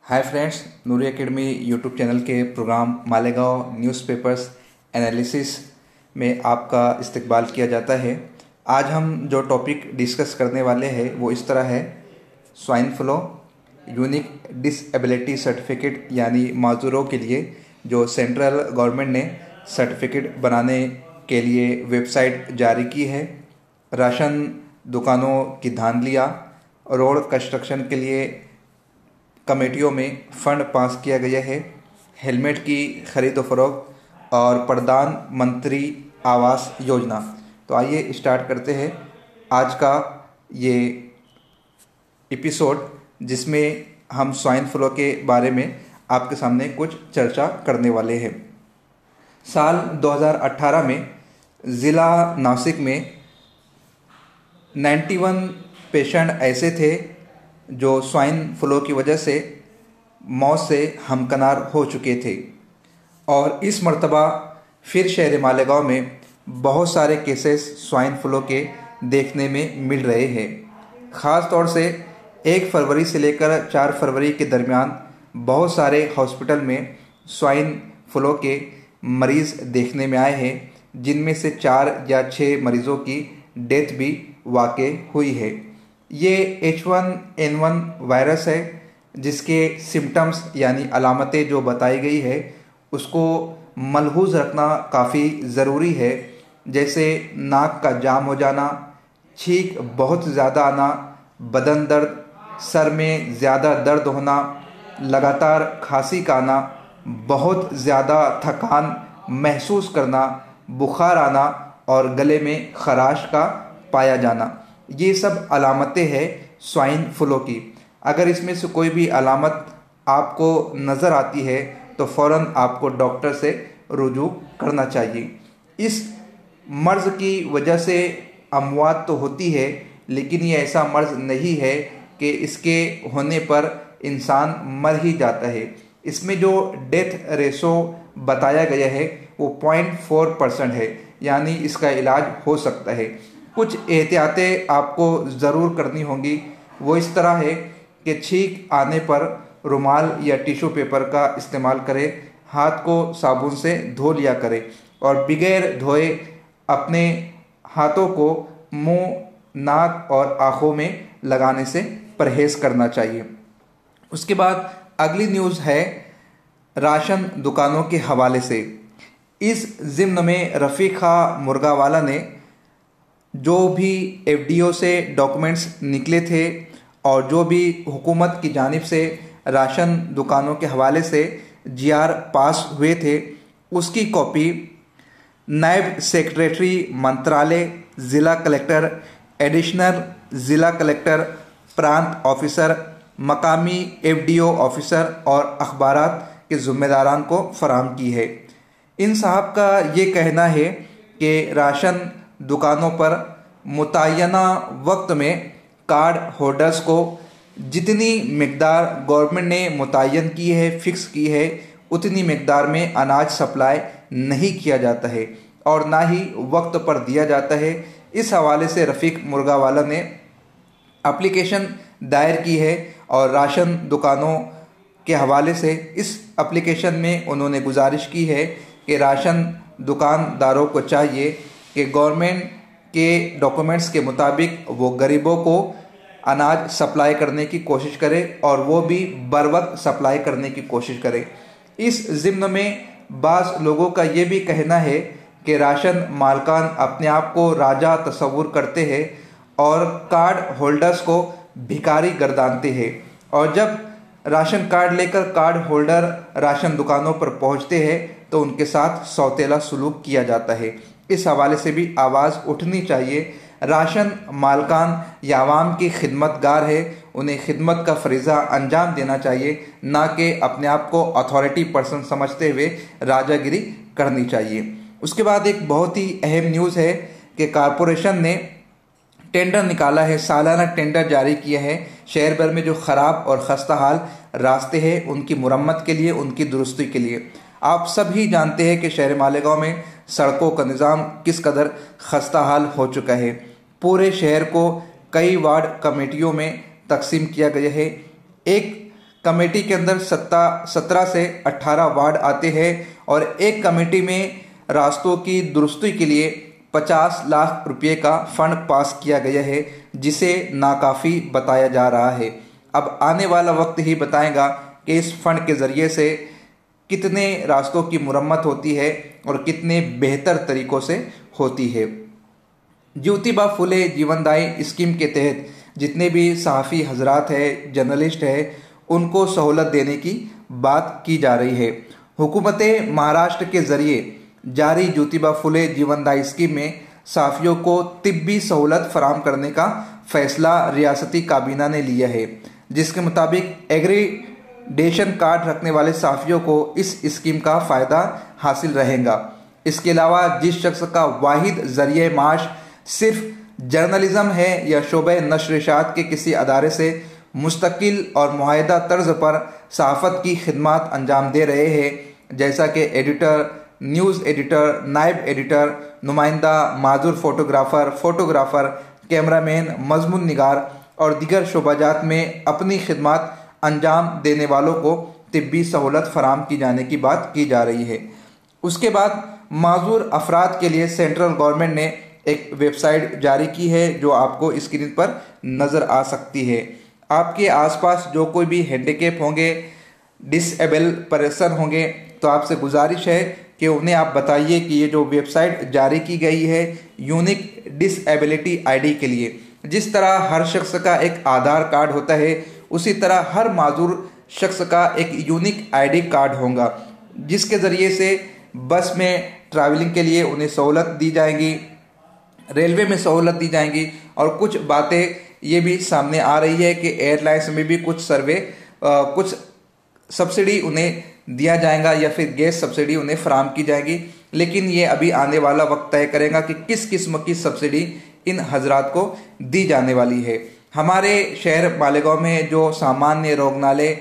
Hi friends, नूरी academy YouTube channel के programme Malegaon newspapers analysis में आपका इस्तकबाल किया जाता है। आज हम जो टॉपिक डिस्कस करने वाले हैं वो इस तरह है। Swine flu unique disability certificate यानी माजूरों के लिए जो सेंट्रल गवर्नमेंट ने सर्टिफिकेट बनाने के लिए वेबसाइट जारी की है। राशन दुकानों की धांधलियाँ, रोड कंस्ट्रक्शन के लिए कमेटियों में फंड पास किया गया है, हेलमेट की खरीद फरोख्त और प्रधानमंत्री आवास योजना। तो आइए स्टार्ट करते हैं आज का ये एपिसोड, जिसमें हम स्वाइन फ्लू के बारे में आपके सामने कुछ चर्चा करने वाले हैं। साल 2018 में ज़िला नासिक में 91 पेशेंट ऐसे थे जो स्वाइन फ्लू की वजह से मौत से हमकिनार हो चुके थे, और इस मर्तबा फिर शहर मालेगांव में बहुत सारे केसेस स्वाइन फ्लू के देखने में मिल रहे हैं। ख़ास तौर से 1 फरवरी से लेकर 4 फरवरी के दरमियान बहुत सारे हॉस्पिटल में स्वाइन फ्लू के मरीज़ देखने में आए हैं, जिनमें से 4 या 6 मरीज़ों की डेथ भी वाक़ई हुई है। ये H1N1 वायरस है, जिसके सिम्टम्स यानी अलामतें जो बताई गई है उसको मलहूज़ रखना काफ़ी ज़रूरी है। जैसे नाक का जाम हो जाना, छींक बहुत ज़्यादा आना, बदन दर्द, सर में ज़्यादा दर्द होना, लगातार खांसी का आना, बहुत ज़्यादा थकान महसूस करना, बुखार आना और गले में खराश का पाया जाना, ये सब अलामतें हैं स्वाइन फ्लू की। अगर इसमें से कोई भी अलामत आपको नज़र आती है तो फ़ौरन आपको डॉक्टर से रुजू करना चाहिए। इस मर्ज़ की वजह से अमवात तो होती है, लेकिन ये ऐसा मर्ज़ नहीं है कि इसके होने पर इंसान मर ही जाता है। इसमें जो डेथ रेशो बताया गया है वो 0.4% है, यानी इसका इलाज हो सकता है। कुछ एहतियातें आपको ज़रूर करनी होंगी। वो इस तरह है कि छींक आने पर रुमाल या टिश्यू पेपर का इस्तेमाल करें, हाथ को साबुन से धो लिया करें और बगैर धोए अपने हाथों को मुंह, नाक और आँखों में लगाने से परहेज़ करना चाहिए। उसके बाद अगली न्यूज़ है राशन दुकानों के हवाले से। इस ज़िम्न में रफ़ीक़ा मुर्गावाला ने जो भी FDO से डॉक्यूमेंट्स निकले थे और जो भी हुकूमत की जानिब से राशन दुकानों के हवाले से GR पास हुए थे, उसकी कॉपी नायब सेक्रेटरी मंत्रालय, ज़िला कलेक्टर, एडिशनल ज़िला कलेक्टर, प्रांत ऑफिसर, मकामी FDO ऑफिसर और अखबारात के ज़िम्मेदारान को फराहम की है। इन साहब का ये कहना है कि राशन दुकानों पर मुतय्यना वक्त में कार्ड होल्डर्स को जितनी मिकदार गवर्नमेंट ने मुतय्यन की है, फिक्स की है, उतनी मिकदार में अनाज सप्लाई नहीं किया जाता है और ना ही वक्त पर दिया जाता है। इस हवाले से रफ़ीक़ मुर्गावाला ने एप्लीकेशन दायर की है और राशन दुकानों के हवाले से इस एप्लीकेशन में उन्होंने गुजारिश की है कि राशन दुकानदारों को चाहिए कि गवर्नमेंट के डॉक्यूमेंट्स के मुताबिक वो गरीबों को अनाज सप्लाई करने की कोशिश करे और वो भी बर वक्त सप्लाई करने की कोशिश करे। इस ज़िम्न में बाज़ लोगों का ये भी कहना है कि राशन मालकान अपने आप को राजा तस्वुर करते हैं और कार्ड होल्डर्स को भिखारी गर्दानते हैं, और जब राशन कार्ड लेकर कार्ड होल्डर राशन दुकानों पर पहुंचते हैं तो उनके साथ सौतेला सलूक किया जाता है। इस हवाले से भी आवाज़ उठनी चाहिए। राशन मालकान या आवाम की खिदमतगार है, उन्हें खिदमत का फरीज़ा अंजाम देना चाहिए, ना कि अपने आप को अथॉरिटी पर्सन समझते हुए राजागिरी करनी चाहिए। उसके बाद एक बहुत ही अहम न्यूज़ है कि कॉरपोरेशन ने टेंडर निकाला है, सालाना टेंडर जारी किया है शहर भर में जो ख़राब और खस्ता हाल रास्ते हैं उनकी मुरम्मत के लिए, उनकी दुरुस्ती के लिए। आप सभी जानते हैं कि शहर मालेगांव में सड़कों का निज़ाम किस कदर खस्ता हाल हो चुका है। पूरे शहर को कई वार्ड कमेटियों में तकसीम किया गया है। एक कमेटी के अंदर 17 से 18 वार्ड आते हैं और एक कमेटी में रास्तों की दुरुस्ती के लिए 50 लाख रुपए का फंड पास किया गया है, जिसे नाकाफ़ी बताया जा रहा है। अब आने वाला वक्त ही बताएगा कि इस फंड के ज़रिए से कितने रास्तों की मुरम्मत होती है और कितने बेहतर तरीक़ों से होती है। ज्योतिबा फुले जीवनदायी स्कीम के तहत जितने भी सहाफ़ी हजरात है, जर्नलिस्ट है, उनको सहूलत देने की बात की जा रही है। हुकूमत महाराष्ट्र के ज़रिए जारी ज्योतिबा फुले जीवनदायी स्कीम में सहाफ़ियों को तिब्बी सहूलत फराहम करने का फैसला रियासती काबीना ने लिया है, जिसके मुताबिक एग्रीडेशन कार्ड रखने वाले सहाफ़ियों को इस स्कीम का फ़ायदा हासिल रहेगा। इसके अलावा जिस शख्स का वाहिद ज़रिए माश सिर्फ जर्नलिज्म है या शोबे नशर-ए-इशाअत के किसी अदारे से मुस्तकिल और मुआहदा तर्ज पर सहाफ़त की खिदमत अंजाम दे रहे हैं, जैसा कि एडिटर, न्यूज़ एडिटर, नायब एडिटर, नुमाइंदा, माजूर फोटोग्राफ़र, कैमरामैन, मजमून निगार और दीगर शोबाजात में अपनी खिदमत अंजाम देने वालों को तिब्बी सहूलत फराहम की जाने की बात की जा रही है। उसके बाद माजूर अफराद के लिए सेंट्रल गवर्नमेंट ने एक वेबसाइट जारी की है, जो आपको स्क्रीन पर नज़र आ सकती है। आपके आसपास जो कोई भी हैंडीकैप होंगे, डिसेबल पर्सन होंगे, तो आपसे गुजारिश है कि उन्हें आप बताइए कि ये जो वेबसाइट जारी की गई है यूनिक डिसेबिलिटी आईडी के लिए, जिस तरह हर शख्स का एक आधार कार्ड होता है, उसी तरह हर माजूर शख्स का एक यूनिक आईडी कार्ड होगा, जिसके ज़रिए से बस में ट्रैवलिंग के लिए उन्हें सहूलत दी जाएगी, रेलवे में सहूलत दी जाएंगी और कुछ बातें ये भी सामने आ रही है कि एयरलाइंस में भी कुछ सब्सिडी उन्हें दिया जाएगा या फिर गैस सब्सिडी उन्हें फराहम की जाएगी। लेकिन ये अभी आने वाला वक्त तय करेगा कि किस किस्म की सब्सिडी इन हजरात को दी जाने वाली है। हमारे शहर मालेगांव में जो सामान्य रोगनालय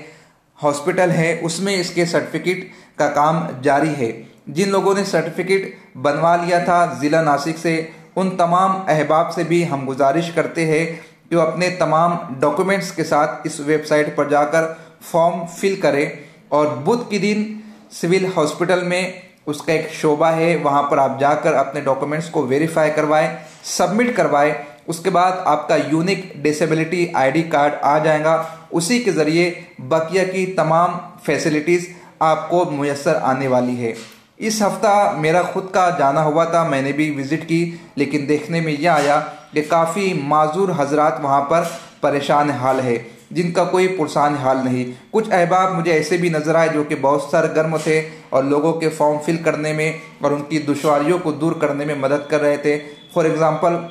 हॉस्पिटल है, उसमें इसके सर्टिफिकेट का काम जारी है। जिन लोगों ने सर्टिफिकेट बनवा लिया था ज़िला नासिक से, उन तमाम अहबाब से भी हम गुजारिश करते हैं कि वो अपने तमाम डॉक्यूमेंट्स के साथ इस वेबसाइट पर जाकर फॉर्म फिल करें और बुध के दिन सिविल हॉस्पिटल में उसका एक शोबा है, वहाँ पर आप जाकर अपने डॉक्यूमेंट्स को वेरीफाई करवाएं, सबमिट करवाएं। उसके बाद आपका यूनिक डिसेबिलिटी आईडी कार्ड आ जाएगा। उसी के ज़रिए बकिया की तमाम फैसिलिटीज़ आपको मुयस्सर आने वाली है। इस हफ्ता मेरा खुद का जाना हुआ था, मैंने भी विज़िट की, लेकिन देखने में यह आया कि काफ़ी माजूर हजरात वहाँ पर परेशान हाल है, जिनका कोई पुरसान हाल नहीं। कुछ अहबाब मुझे ऐसे भी नज़र आए जो कि बहुत सरगर्म थे और लोगों के फॉर्म फिल करने में और उनकी दुश्वारियों को दूर करने में मदद कर रहे थे। फॉर एग्ज़ाम्पल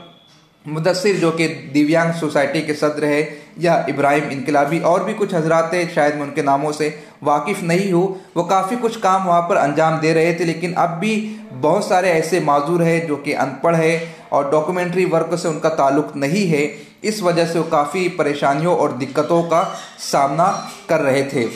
मुदस्सिर जो कि दिव्यांग सोसाइटी के सदर है, या इब्राहिम इनकलाबी, और भी कुछ हजरात थे, शायद मैं उनके नामों से वाकिफ़ नहीं हूँ। वो काफ़ी कुछ काम वहाँ पर अंजाम दे रहे थे, लेकिन अब भी बहुत सारे ऐसे माजूर हैं जो कि अनपढ़ है और डॉक्यूमेंट्री वर्क से उनका ताल्लुक़ नहीं है। इस वजह से वो काफ़ी परेशानियों और दिक्कतों का सामना कर रहे थे।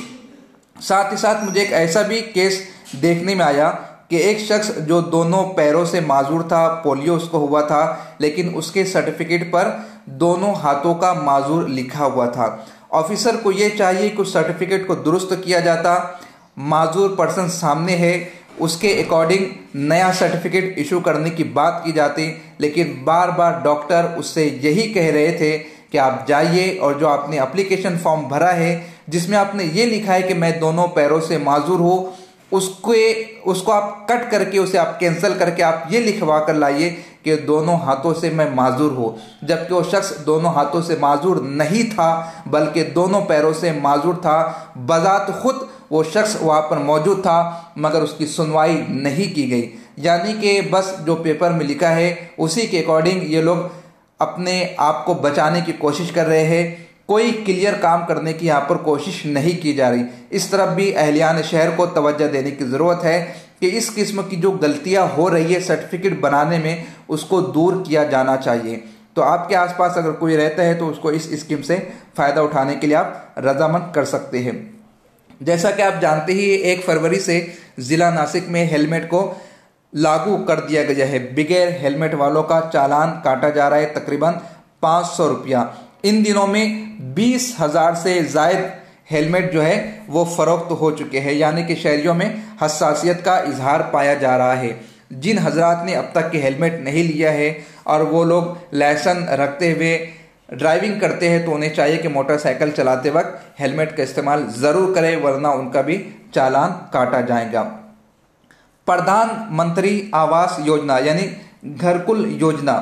साथ ही साथ मुझे एक ऐसा भी केस देखने में आया कि एक शख्स जो दोनों पैरों से माजूर था, पोलियो उसको हुआ था, लेकिन उसके सर्टिफिकेट पर दोनों हाथों का माजूर लिखा हुआ था। ऑफिसर को ये चाहिए कि उस सर्टिफिकेट को दुरुस्त किया जाता, माजूर पर्सन सामने है, उसके अकॉर्डिंग नया सर्टिफिकेट इशू करने की बात की जाती, लेकिन बार बार डॉक्टर उससे यही कह रहे थे कि आप जाइए और जो आपने एप्लीकेशन फॉर्म भरा है जिसमें आपने ये लिखा है कि मैं दोनों पैरों से माजूर हूँ, उसको आप कट करके उसे आप कैंसिल करके आप ये लिखवा कर लाइए कि दोनों हाथों से मैं माजूर हूँ। जबकि वो शख्स दोनों हाथों से माजूर नहीं था, बल्कि दोनों पैरों से माजूर था। बजात खुद वो शख्स वहाँ पर मौजूद था, मगर उसकी सुनवाई नहीं की गई। यानी कि बस जो पेपर में लिखा है उसी के अकॉर्डिंग ये लोग अपने आप को बचाने की कोशिश कर रहे हैं। कोई क्लियर काम करने की यहाँ पर कोशिश नहीं की जा रही। इस तरफ भी अहलियान शहर को तवज्जो देने की ज़रूरत है कि इस किस्म की जो गलतियाँ हो रही है सर्टिफिकेट बनाने में, उसको दूर किया जाना चाहिए। तो आपके आसपास अगर कोई रहता है तो उसको इस स्कीम से फ़ायदा उठाने के लिए आप रजामंद कर सकते हैं। जैसा कि आप जानते ही 1 फरवरी से ज़िला नासिक में हेलमेट को लागू कर दिया गया है। बगैर हेलमेट वालों का चालान काटा जा रहा है तकरीबन 500 रुपया। इन दिनों में 20,000 से ज़ायद हेलमेट जो है वो फरोख्त हो चुके हैं, यानी कि शहरियों में हसासियत का इजहार पाया जा रहा है। जिन हजरात ने अब तक के हेलमेट नहीं लिया है और वो लोग लाइसेंस रखते हुए ड्राइविंग करते हैं तो उन्हें चाहिए कि मोटरसाइकिल चलाते वक्त हेलमेट का इस्तेमाल ज़रूर करें, वरना उनका भी चालान काटा जाएगा। प्रधानमंत्री आवास योजना यानी घरकुल योजना,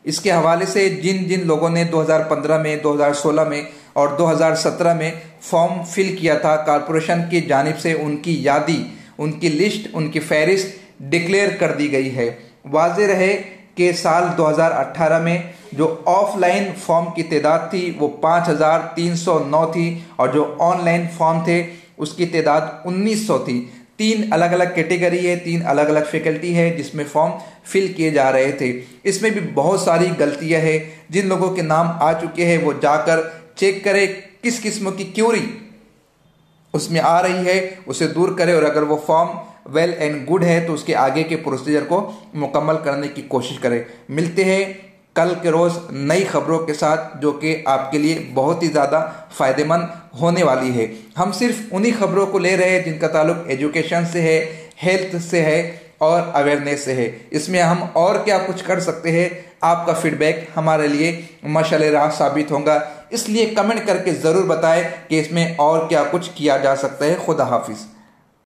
इसके हवाले से जिन जिन लोगों ने 2015 में, 2016 में और 2017 में फॉर्म फिल किया था, कॉरपोरेशन की जानिब से उनकी यादी, उनकी लिस्ट, उनकी फहरिस्त डिक्लेयर कर दी गई है। वाज़ेह रहे कि साल 2018 में जो ऑफलाइन फॉर्म की तादाद थी वो 5309 थी और जो ऑनलाइन फॉर्म थे उसकी तादाद 1900 थी। 3 अलग अलग कैटेगरी है, 3 अलग अलग फैकल्टी है जिसमें फॉर्म फिल किए जा रहे थे। इसमें भी बहुत सारी गलतियां हैं। जिन लोगों के नाम आ चुके हैं वो जाकर चेक करें किस किस्म की क्यूरी उसमें आ रही है, उसे दूर करें और अगर वो फॉर्म वेल एंड गुड है तो उसके आगे के प्रोसीजर को मुकम्मल करने की कोशिश करें। मिलते हैं कल के रोज़ नई खबरों के साथ जो कि आपके लिए बहुत ही ज़्यादा फ़ायदेमंद होने वाली है। हम सिर्फ उन्हीं खबरों को ले रहे हैं जिनका ताल्लुक एजुकेशन से है, हेल्थ से है और अवेयरनेस से है। इसमें हम और क्या कुछ कर सकते हैं, आपका फीडबैक हमारे लिए मशाल राह साबित होगा। इसलिए कमेंट करके ज़रूर बताएं कि इसमें और क्या कुछ किया जा सकता है। खुदा हाफिज़।